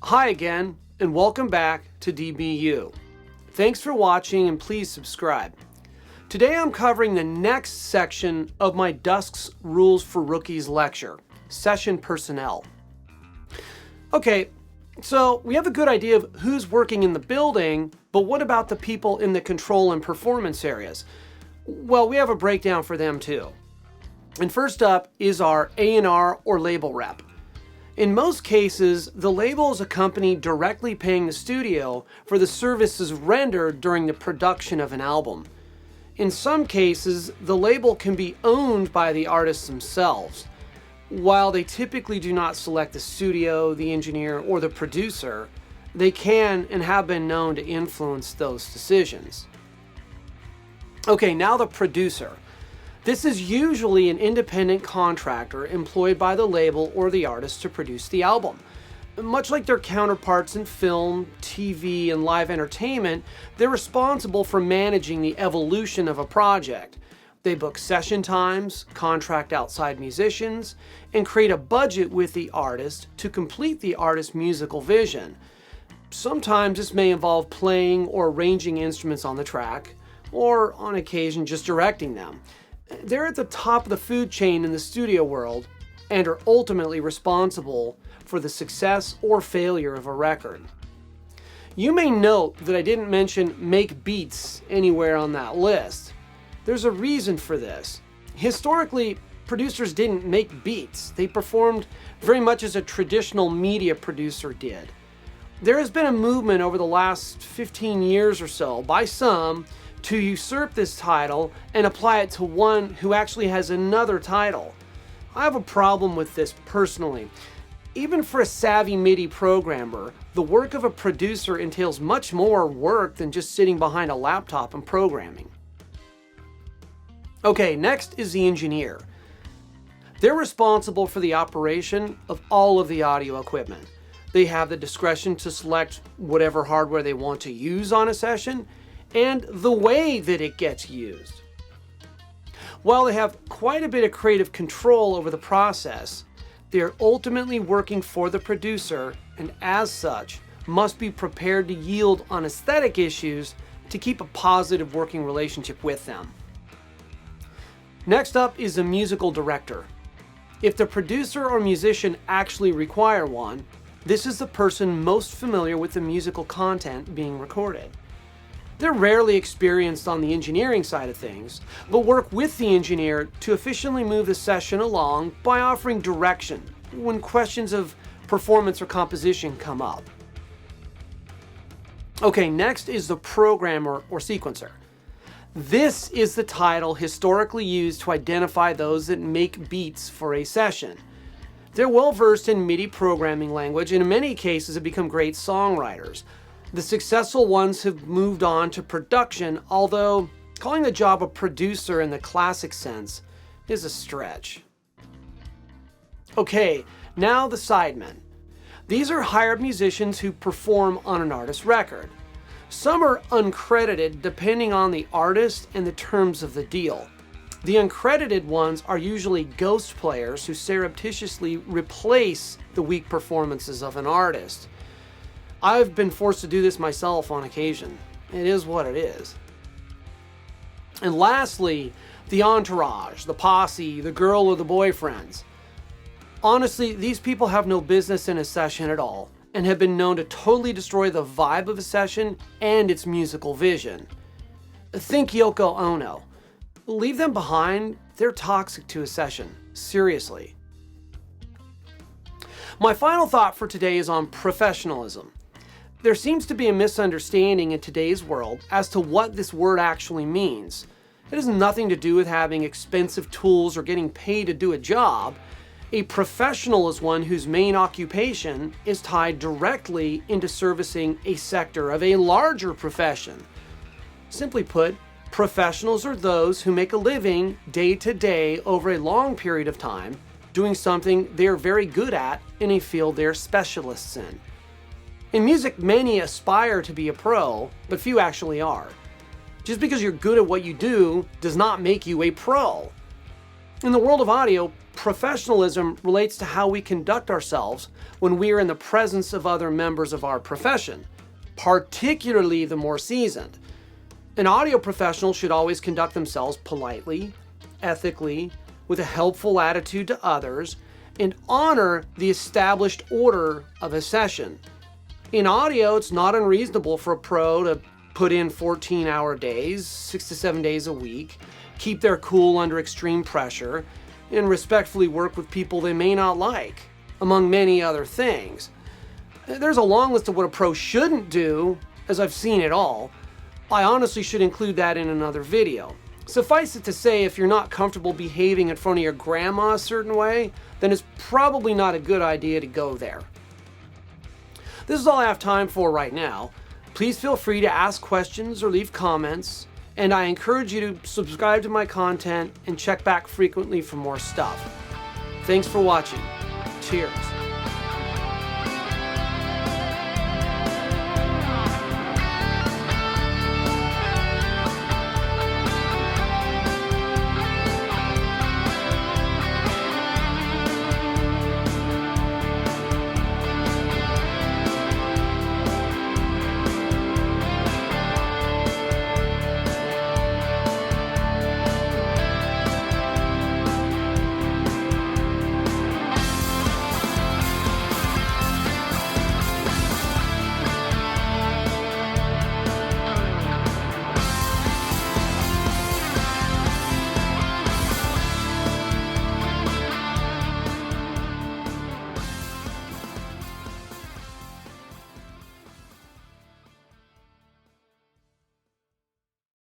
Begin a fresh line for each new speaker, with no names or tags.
Hi again, and welcome back to DBU. Thanks for watching and please subscribe. Today I'm covering the next section of my Dusk's Rules for Rookies lecture, Session Personnel. Okay, so we have a good idea of who's working in the building, but what about the people in the control and performance areas? Well, we have a breakdown for them too. And first up is our A&R or label rep. In most cases, the label is a company directly paying the studio for the services rendered during the production of an album. In some cases, the label can be owned by the artists themselves. While they typically do not select the studio, the engineer, or the producer, they can and have been known to influence those decisions. Okay, now the producer. This is usually an independent contractor employed by the label or the artist to produce the album. Much like their counterparts in film, TV, and live entertainment, they're responsible for managing the evolution of a project. They book session times, contract outside musicians, and create a budget with the artist to complete the artist's musical vision. Sometimes this may involve playing or arranging instruments on the track, or on occasion just directing them. They're at the top of the food chain in the studio world and are ultimately responsible for the success or failure of a record. You may note that I didn't mention make beats anywhere on that list. There's a reason for this. Historically, producers didn't make beats. They performed very much as a traditional media producer did. There has been a movement over the last 15 years or so by some to usurp this title and apply it to one who actually has another title. I have a problem with this personally. Even for a savvy MIDI programmer, the work of a producer entails much more work than just sitting behind a laptop and programming. Okay, next is the engineer. They're responsible for the operation of all of the audio equipment. They have the discretion to select whatever hardware they want to use on a session, and the way that it gets used. While they have quite a bit of creative control over the process, they are ultimately working for the producer and as such must be prepared to yield on aesthetic issues to keep a positive working relationship with them. Next up is a musical director. If the producer or musician actually require one, this is the person most familiar with the musical content being recorded. They're rarely experienced on the engineering side of things, but work with the engineer to efficiently move the session along by offering direction when questions of performance or composition come up. Okay, next is the programmer or sequencer. This is the title historically used to identify those that make beats for a session. They're well versed in MIDI programming language and in many cases have become great songwriters. The successful ones have moved on to production, although calling the job a producer in the classic sense is a stretch. Okay, now the sidemen. These are hired musicians who perform on an artist's record. Some are uncredited depending on the artist and the terms of the deal. The uncredited ones are usually ghost players who surreptitiously replace the weak performances of an artist. I've been forced to do this myself on occasion. It is what it is. And lastly, the entourage, the posse, the girl or the boyfriends. Honestly, these people have no business in a session at all and have been known to totally destroy the vibe of a session and its musical vision. Think Yoko Ono. Leave them behind, they're toxic to a session. Seriously. My final thought for today is on professionalism. There seems to be a misunderstanding in today's world as to what this word actually means. It has nothing to do with having expensive tools or getting paid to do a job. A professional is one whose main occupation is tied directly into servicing a sector of a larger profession. Simply put, professionals are those who make a living day to day over a long period of time doing something they're very good at in a field they're specialists in. In music, many aspire to be a pro, but few actually are. Just because you're good at what you do does not make you a pro. In the world of audio, professionalism relates to how we conduct ourselves when we are in the presence of other members of our profession, particularly the more seasoned. An audio professional should always conduct themselves politely, ethically, with a helpful attitude to others, and honor the established order of a session. In audio, it's not unreasonable for a pro to put in 14-hour days, 6 to 7 days a week, keep their cool under extreme pressure, and respectfully work with people they may not like, among many other things. There's a long list of what a pro shouldn't do, as I've seen it all. I honestly should include that in another video. Suffice it to say, if you're not comfortable behaving in front of your grandma a certain way, then it's probably not a good idea to go there. This is all I have time for right now. Please feel free to ask questions or leave comments, and I encourage you to subscribe to my content and check back frequently for more stuff. Thanks for watching. Cheers.